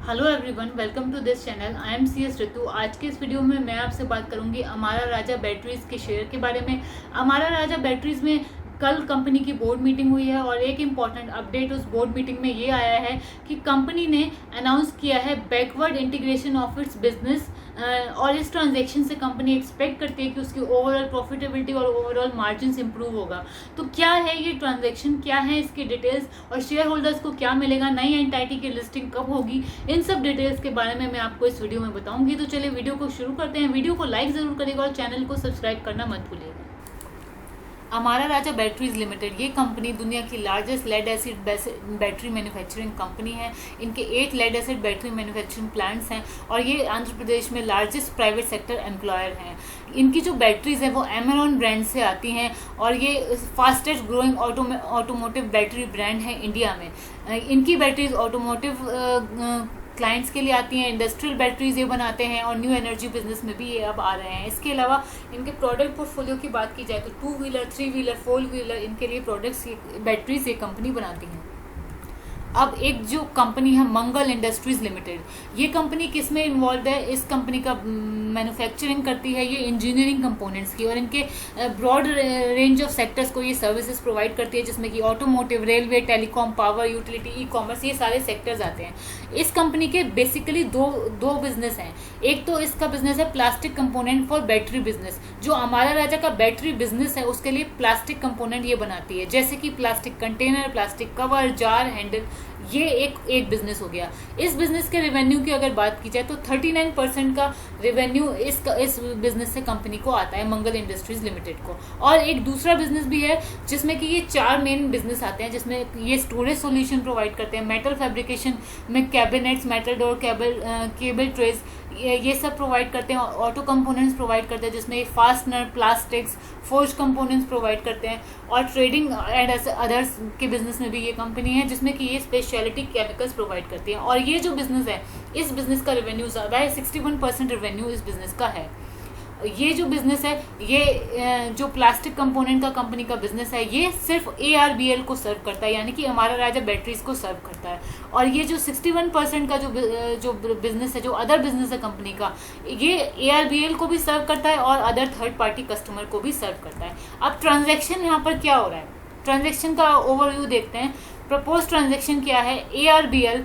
Hello everyone, welcome to this channel. I am C S Ritu. आज के इस video में मैं आपसे बात करूंगी अमारा राजा बैटरीज के शेयर के बारे में। अमारा राजा बैटरीज में कल कंपनी की बोर्ड मीटिंग हुई है और एक इम्पॉर्टेंट अपडेट उस बोर्ड मीटिंग में ये आया है कि कंपनी ने अनाउंस किया है backward integration of its business. और इस ट्रांजैक्शन से कंपनी एक्सपेक्ट करती है कि उसकी ओवरऑल प्रॉफिटेबिलिटी और ओवरऑल मार्जिन इंप्रूव होगा। तो क्या है ये ट्रांजैक्शन, क्या है इसकी डिटेल्स और शेयर होल्डर्स को क्या मिलेगा, नई एंटाइटी की लिस्टिंग कब होगी, इन सब डिटेल्स के बारे में मैं आपको इस वीडियो में बताऊंगी। तो चलिए वीडियो को शुरू करते हैं। वीडियो को लाइक ज़रूर करिएगा और चैनल को सब्सक्राइब करना मत भूलिएगा। अमारा राजा बैटरीज लिमिटेड ये कंपनी दुनिया की largest lead acid battery manufacturing company है। इनके 8 lead acid battery manufacturing plants हैं और ये आंध्र प्रदेश में लार्जेस्ट प्राइवेट सेक्टर एम्प्लॉयर हैं। इनकी जो बैटरीज है वो एमेरॉन ब्रांड से आती हैं और ये fastest growing automotive battery brand है इंडिया में। इनकी बैटरीज ऑटोमोटिव क्लाइंट्स के लिए आती हैं, इंडस्ट्रियल बैटरीज ये बनाते हैं और न्यू एनर्जी बिजनेस में भी ये अब आ रहे हैं। इसके अलावा इनके प्रोडक्ट पोर्टफोलियो की बात की जाए तो 2 व्हीलर, 3 व्हीलर, 4 व्हीलर इनके लिए प्रोडक्ट्स बैटरीज ये कंपनी बनाती हैं। अब एक जो कंपनी है मंगल इंडस्ट्रीज लिमिटेड, ये कंपनी किस में इन्वॉल्व है? इस कंपनी का मैन्युफैक्चरिंग करती है ये इंजीनियरिंग कंपोनेंट्स की और इनके ब्रॉड रेंज ऑफ सेक्टर्स को ये सर्विसेज प्रोवाइड करती है, जिसमें कि automotive, railway, telecom, power, utility, e commerce, ये सारे सेक्टर्स आते हैं। इस कंपनी के बेसिकली दो बिजनेस हैं। एक तो इसका बिजनेस है plastic component for battery business. जो अमारा राजा का बैटरी बिजनेस है उसके लिए प्लास्टिक कंपोनेंट ये बनाती है, जैसे कि plastic container, plastic cover, jar, handle. ये एक बिजनेस हो गया। इस बिजनेस के रेवेन्यू की अगर बात की जाए तो 39% का रेवेन्यू इस बिजनेस से कंपनी को आता है, मंगल इंडस्ट्रीज लिमिटेड को। और एक दूसरा बिजनेस भी है जिसमें कि ये 4 मेन बिजनेस आते हैं, जिसमें ये स्टोरेज सॉल्यूशन प्रोवाइड करते हैं, मेटल फैब्रिकेशन में cabinets, metal door, cable trays, ये सब प्रोवाइड करते हैं। ऑटो कंपोनेंट्स प्रोवाइड करते हैं, जिसमें fastener, plastics, forge components provide करते हैं। और ट्रेडिंग एंड अदर्स के बिजनेस में भी ये कंपनी है, जिसमें कि ये स्पेशलिटी केमिकल्स प्रोवाइड करती है। और ये जो बिजनेस है, इस बिजनेस का रेवेन्यू ज़्यादा है, 61% रेवेन्यू इस बिजनेस का है। ये जो बिजनेस है, ये जो प्लास्टिक कंपोनेंट का कंपनी का बिजनेस है, ये सिर्फ ARBL को सर्व करता है, यानी कि हमारा राजा बैटरीज को सर्व करता है। और ये जो 61% का जो बिजनेस है, जो अदर बिजनेस है कंपनी का, ये ARBL को भी सर्व करता है और अदर थर्ड पार्टी कस्टमर को भी सर्व करता है। अब ट्रांजैक्शन यहाँ पर क्या हो रहा है, ट्रांजैक्शन का ओवरव्यू देखते हैं। प्रपोज ट्रांजैक्शन क्या है? ARBL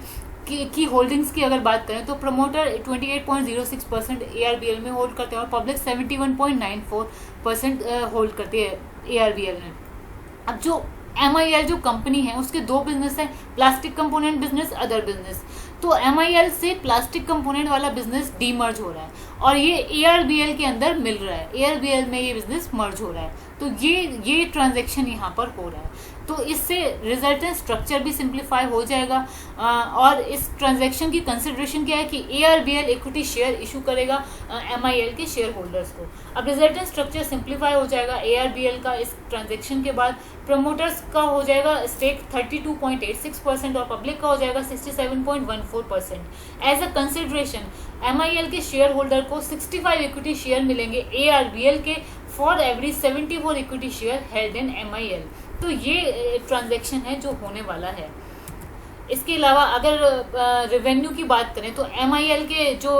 की होल्डिंग्स की अगर बात करें तो प्रमोटर 28.06% ARBL में होल्ड करते हैं और पब्लिक 71.94% होल्ड करती है ARBL में। अब जो MIL जो कंपनी है उसके 2 बिजनेस है, plastic component business, other business. तो MIL से प्लास्टिक कंपोनेंट वाला बिजनेस डीमर्ज हो रहा है और ये ARBL के अंदर मिल रहा है, ARBL में ये बिजनेस मर्ज हो रहा है। तो ये ट्रांजैक्शन यहाँ पर हो रहा है। तो इससे रिजल्टेंट स्ट्रक्चर भी सिंप्लीफाई हो जाएगा। और इस ट्रांजैक्शन की कंसिडरेशन क्या है कि ARBL इक्विटी शेयर इशू करेगा MIL के शेयर होल्डर्स को। अब रिजल्टेंट स्ट्रक्चर सिंप्लीफाई हो जाएगा ARBL का इस ट्रांजैक्शन के बाद। प्रमोटर्स का हो जाएगा स्टेक 32.86% और पब्लिक का हो जाएगा 67.14%। एज अ कंसिडरेशन MIL के शेयर होल्डर को 65 इक्विटी शेयर मिलेंगे ARBL के for every 74 equity share held in MIL। तो ये ट्रांजैक्शन है जो होने वाला है। इसके अलावा अगर रेवेन्यू की बात करें तो MIL के जो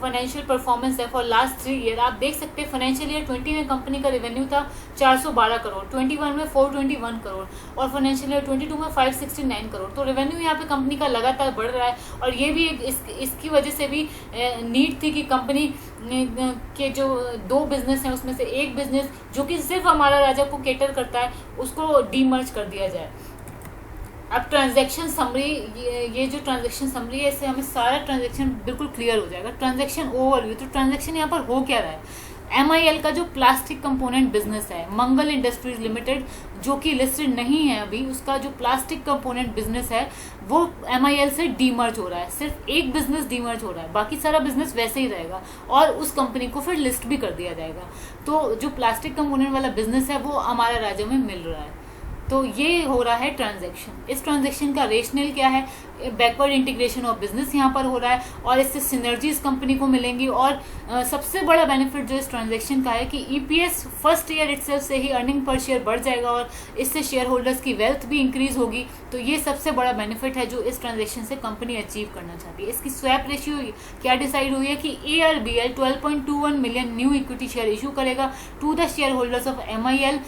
फाइनेंशियल परफॉर्मेंस है फॉर लास्ट 3 ईयर, आप देख सकते हैं फाइनेंशियल ईयर 20 में कंपनी का रेवेन्यू था 412 करोड़, 21 में 421 करोड़ और फाइनेंशियल ईयर 22 में 569 करोड़। तो रेवेन्यू यहाँ पे कंपनी का लगातार बढ़ रहा है और ये भी इसकी वजह से भी नीड थी कि कंपनी के जो 2 बिजनेस हैं उसमें से एक बिजनेस जो कि सिर्फ हमारा राजा को केटर करता है उसको डीमर्ज कर दिया जाए। अब ट्रांजैक्शन समरी, ये जो ट्रांजैक्शन समरी है, इससे हमें सारा ट्रांजैक्शन बिल्कुल क्लियर हो जाएगा। ट्रांजैक्शन ओवरव्यू, तो ट्रांजैक्शन यहाँ पर हो क्या रहा है? MIL का जो प्लास्टिक कंपोनेंट बिजनेस है मंगल इंडस्ट्रीज लिमिटेड, जो कि लिस्टेड नहीं है अभी, उसका जो प्लास्टिक कंपोनेंट बिजनेस है वो MIL से डीमर्ज हो रहा है। सिर्फ एक बिजनेस डीमर्ज हो रहा है, बाकी सारा बिजनेस वैसे ही रहेगा और उस कंपनी को फिर लिस्ट भी कर दिया जाएगा। तो जो प्लास्टिक कंपोनेंट वाला बिजनेस है वो हमारा राज्य में मिल रहा है। तो ये हो रहा है ट्रांजैक्शन। इस ट्रांजैक्शन का रेशनल क्या है? बैकवर्ड इंटीग्रेशन ऑफ बिजनेस यहाँ पर हो रहा है और इससे सिनर्जीज कंपनी को मिलेंगी। और सबसे बड़ा बेनिफिट जो इस ट्रांजैक्शन का है कि ईपीएस फर्स्ट ईयर इटसेल्फ से ही अर्निंग पर शेयर बढ़ जाएगा और इससे शेयर होल्डर्स की वेल्थ भी इंक्रीज होगी। तो ये सबसे बड़ा बेनिफिट है जो इस ट्रांजैक्शन से कंपनी अचीव करना चाहती है। इसकी स्वैप रेशियो क्या डिसाइड हुई है कि ARBL 12.21 million new equity share issue करेगा to the shareholders of MIL।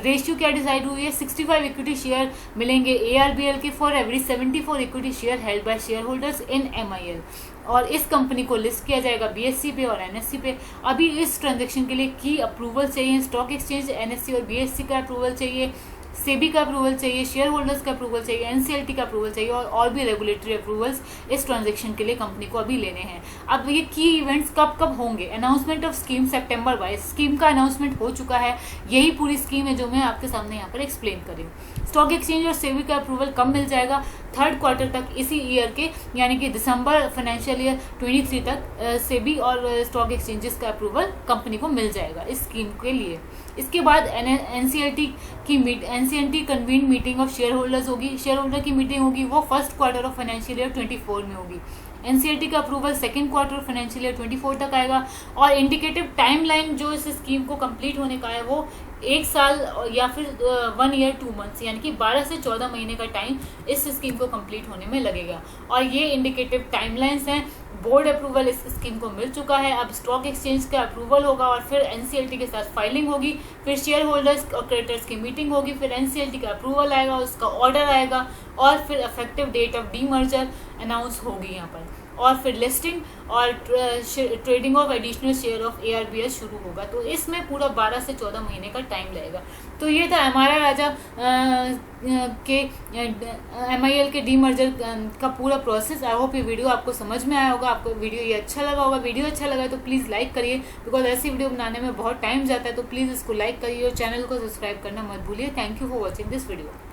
Ratio क्या डिसाइड हुई है? 65 इक्विटी शेयर मिलेंगे ARBL के for every 74 equity share held by shareholders in MIL। और इस कंपनी को लिस्ट किया जाएगा BSE पे और NSE पे। अभी इस ट्रांजैक्शन के लिए की अप्रूवल चाहिए, स्टॉक एक्सचेंज NSE और BSE का अप्रूवल चाहिए, सेबी का अप्रूवल चाहिए, शेयर होल्डर्स का अप्रूवल चाहिए, NCLT का अप्रूवल चाहिए और भी रेगुलेटरी अप्रूवल्स इस ट्रांजैक्शन के लिए कंपनी को अभी लेने हैं। अब ये की इवेंट्स कब कब होंगे? Announcement of scheme September 22। Scheme का अनाउंसमेंट हो चुका है। यही पूरी स्कीम है जो मैं आपके सामने यहाँ पर एक्सप्लेन कर रही हूँ। स्टॉक एक्सचेंज और सेबी का अप्रूवल कब मिल जाएगा? थर्ड क्वार्टर तक इसी ईयर के, यानी कि दिसंबर फाइनेंशियल ईयर 23 तक सेबी और स्टॉक एक्सचेंजेस का अप्रूवल कंपनी को मिल जाएगा इस स्कीम के लिए। इसके बाद NCLT convene meeting of share holders होगी। शेयर होल्डर की मीटिंग होगी वो first quarter of financial year 24 में होगी। NCLT का approval second quarter financial year 24 तक आएगा। और इंडिकेटिव टाइमलाइन जो इस स्कीम को कंप्लीट होने का है वो 1 साल या फिर 1 ईयर 2 मंथ्स, यानी कि 12 से 14 महीने का टाइम इस स्कीम को कंप्लीट होने में लगेगा। और ये इंडिकेटिव टाइमलाइंस हैं। बोर्ड अप्रूवल इस स्कीम को मिल चुका है। अब स्टॉक एक्सचेंज का अप्रूवल होगा और फिर NCLT के साथ फाइलिंग होगी, फिर शेयर होल्डर्स और क्रेडिटर्स की मीटिंग होगी, फिर NCLT का अप्रूवल आएगा, उसका ऑर्डर आएगा और फिर effective date of demerger announce होगी यहाँ पर। और फिर लिस्टिंग और trading of additional share of ARBL शुरू होगा। तो इसमें पूरा 12 से 14 महीने का टाइम लगेगा। तो ये था हमारा राजा के MIL के डीमर्जर का पूरा प्रोसेस। आई होप ये वीडियो आपको समझ में आया होगा, आपको वीडियो ये अच्छा लगा होगा। वीडियो अच्छा लगा तो प्लीज़ लाइक करिए, बिकॉज ऐसी वीडियो बनाने में बहुत टाइम जाता है। तो प्लीज़ इसको लाइक करिए और चैनल को सब्सक्राइब करना मत भूलिए। Thank you for watching this video.